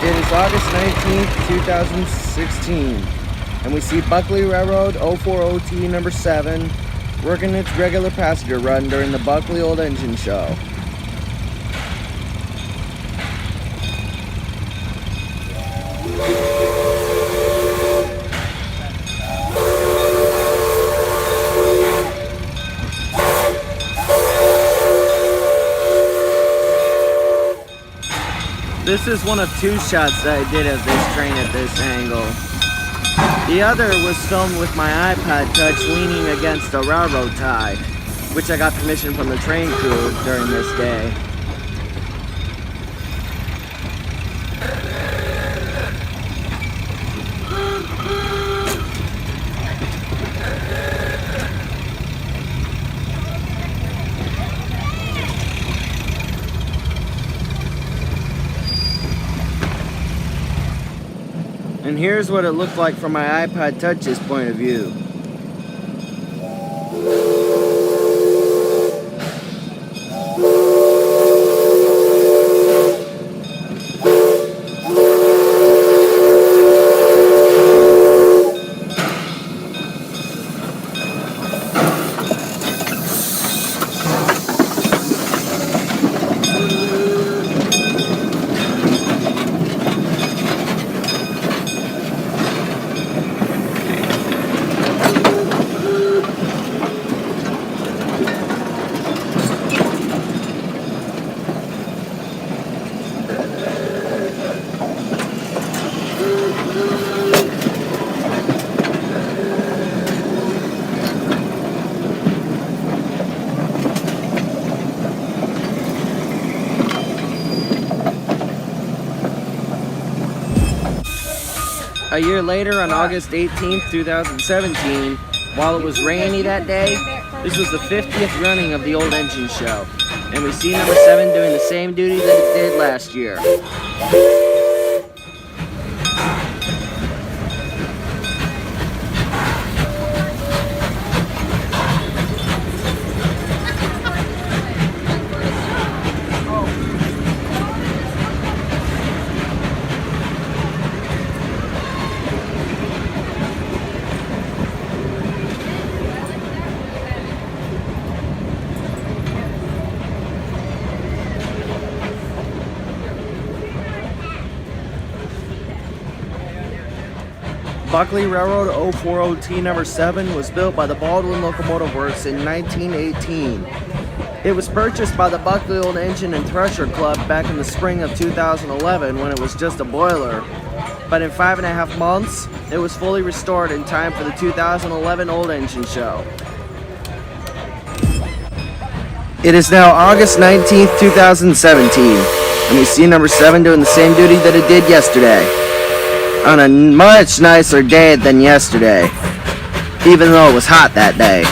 It is August 19th, 2016, and we see Buckley Railroad 040T number 7 working its regular passenger run during the Buckley Old Engine Show. This is one of two shots that I did of this train at this angle. The other was filmed with my iPod Touch leaning against a railroad tie, which I got permission from the train crew during this day. And here's what it looked like from my iPod Touch's point of view. A year later, on August 18th, 2017, while it was rainy that day, this was the 50th running of the Old Engine Show, and we see number 7 doing the same duty that it did last year. Buckley Railroad 040T number 7 was built by the Baldwin Locomotive Works in 1918. It was purchased by the Buckley Old Engine and Thresher Club back in the spring of 2011 when it was just a boiler. But in 5.5 months, it was fully restored in time for the 2011 Old Engine Show. It is now August 19th, 2017, and we see number 7 doing the same duty that it did yesterday, on a much nicer day than yesterday, even though it was hot that day.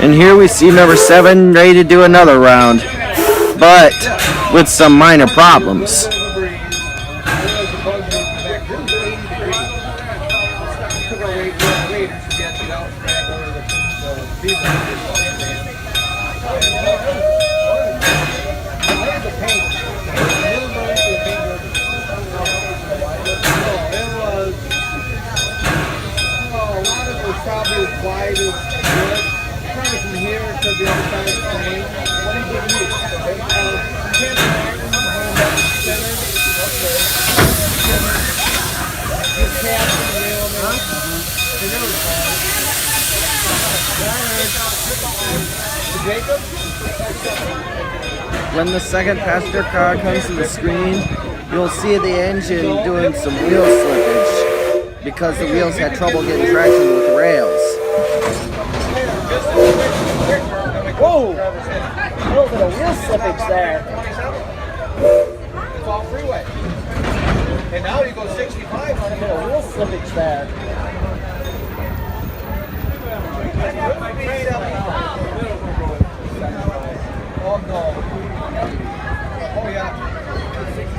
And here we see number 7 ready to do another round, but with some minor problems. When the second passenger car comes to the screen, you'll see the engine doing some wheel slippage because the wheels had trouble getting traction with the rails. Whoa! A little bit of wheel slippage there. It's all freeway. And now you go 65 on a bit of wheel slippage there. no. Oh yeah.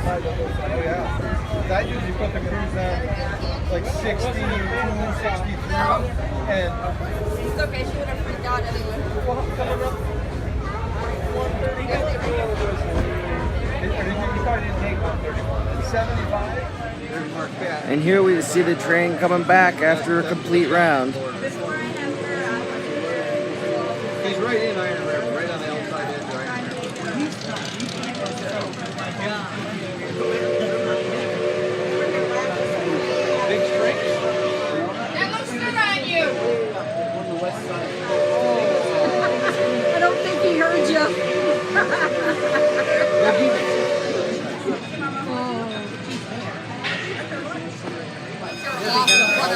Oh yeah. I usually put the cruise on like 62, 63, and It's okay, she would have freaked out anyway. coming up 130. You probably didn't take 131. 75. There's Mark Bass. And here we see the train coming back after a complete round. He's right in Iron River, right on the outside edge of Iron River. Big strength. That looks good on you. On the west side. I don't think he heard you.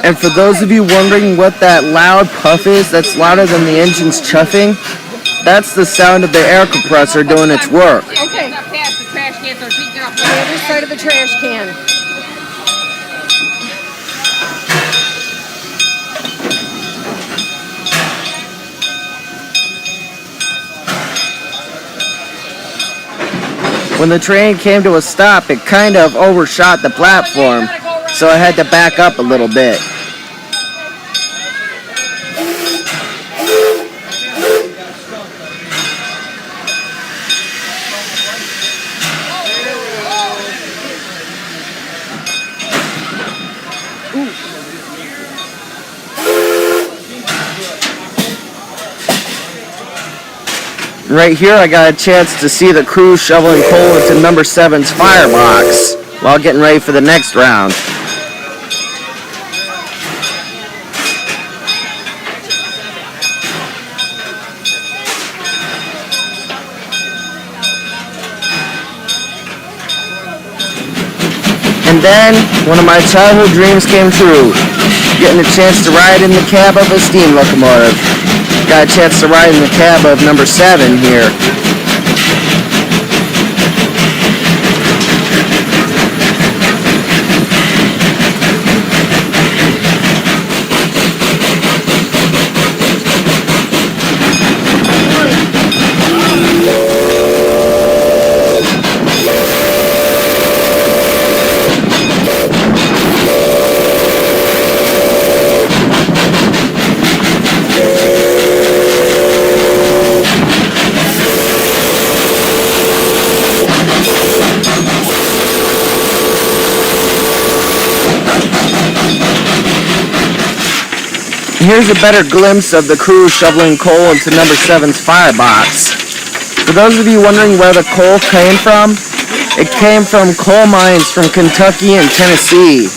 And for those of you wondering what that loud puff is, that's louder than the engine's chuffing, that's the sound of the air compressor doing its work. Okay. Past the trash can, so she get off the other side of the trash can. When the train came to a stop, it kind of overshot the platform, so I had to back up a little bit. Right here, I got a chance to see the crew shoveling coal into number 7's firebox while getting ready for the next round. And then, one of my childhood dreams came true, getting a chance to ride in the cab of a steam locomotive. Got a chance to ride in the cab of number 7 here. Here's a better glimpse of the crew shoveling coal into number 7's firebox. For those of you wondering where the coal came from, it came from coal mines from Kentucky and Tennessee.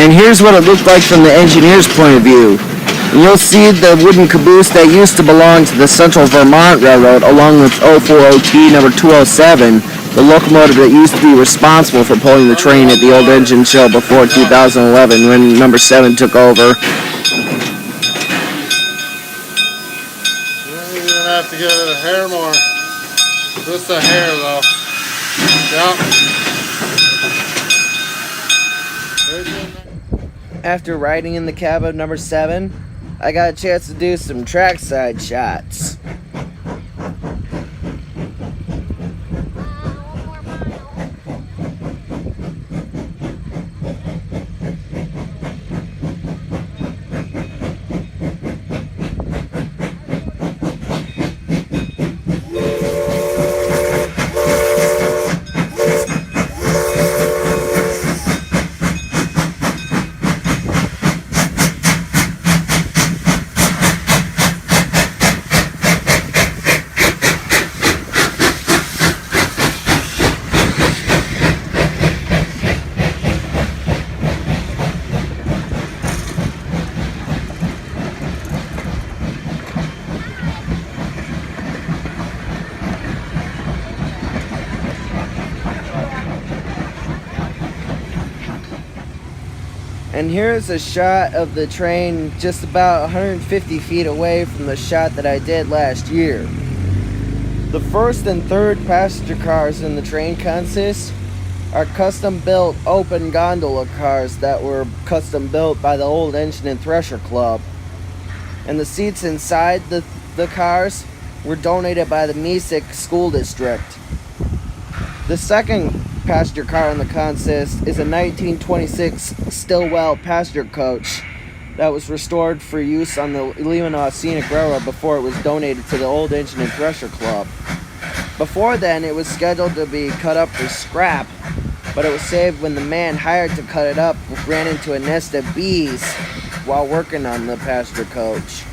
And here's what it looked like from the engineer's point of view. And you'll see the wooden caboose that used to belong to the Central Vermont Railroad, along with 040T number 207, the locomotive that used to be responsible for pulling the train at the old engine show before 2011 when number 7 took over. You're gonna have to give it a hair more. Just a hair though. Yeah. After riding in the cab of number 7, I got a chance to do some trackside shots. And here's a shot of the train just about 150 feet away from the shot that I did last year. The first and third passenger cars in the train consist are custom-built open gondola cars that were custom-built by the Old Engine and Thresher Club. And the seats inside the cars were donated by the Mesick School District. The second passenger car in the consist is a 1926 Stillwell passenger coach that was restored for use on the Leelanau Scenic Railroad before it was donated to the Old Engine and Thresher Club. Before then, it was scheduled to be cut up for scrap, but it was saved when the man hired to cut it up ran into a nest of bees while working on the passenger coach.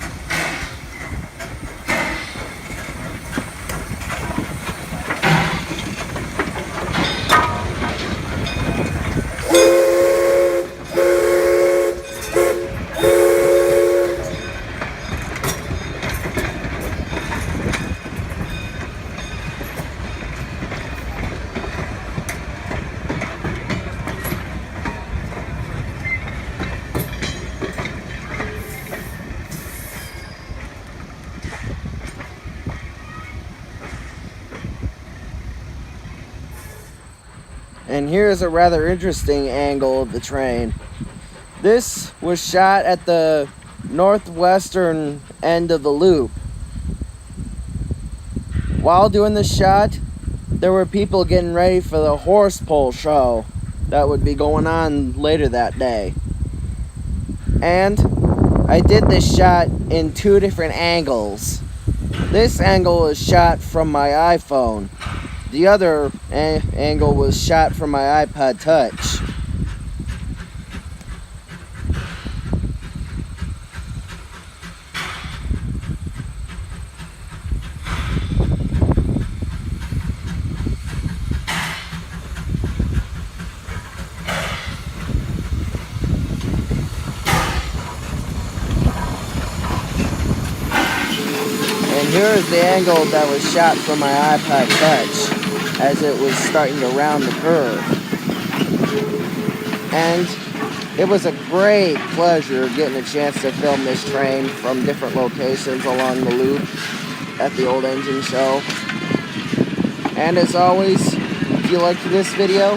And here's a rather interesting angle of the train. This was shot at the northwestern end of the loop. While doing this shot, there were people getting ready for the horse pole show that would be going on later that day. And I did this shot in two different angles. This angle was shot from my iPhone. The other angle was shot from my iPod Touch. And here is the angle that was shot from my iPod Touch as it was starting to round the curve. And it was a great pleasure getting a chance to film this train from different locations along the loop at the Old Engine Show. And as always, if you liked this video,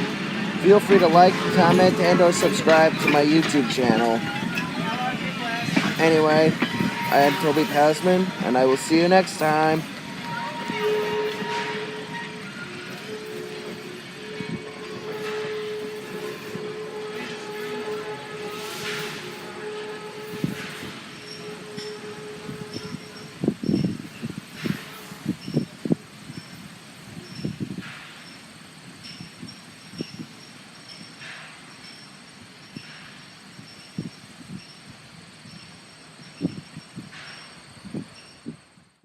feel free to like, comment, and or subscribe to my YouTube channel. Anyway, I am Toby Passman, and I will see you next time.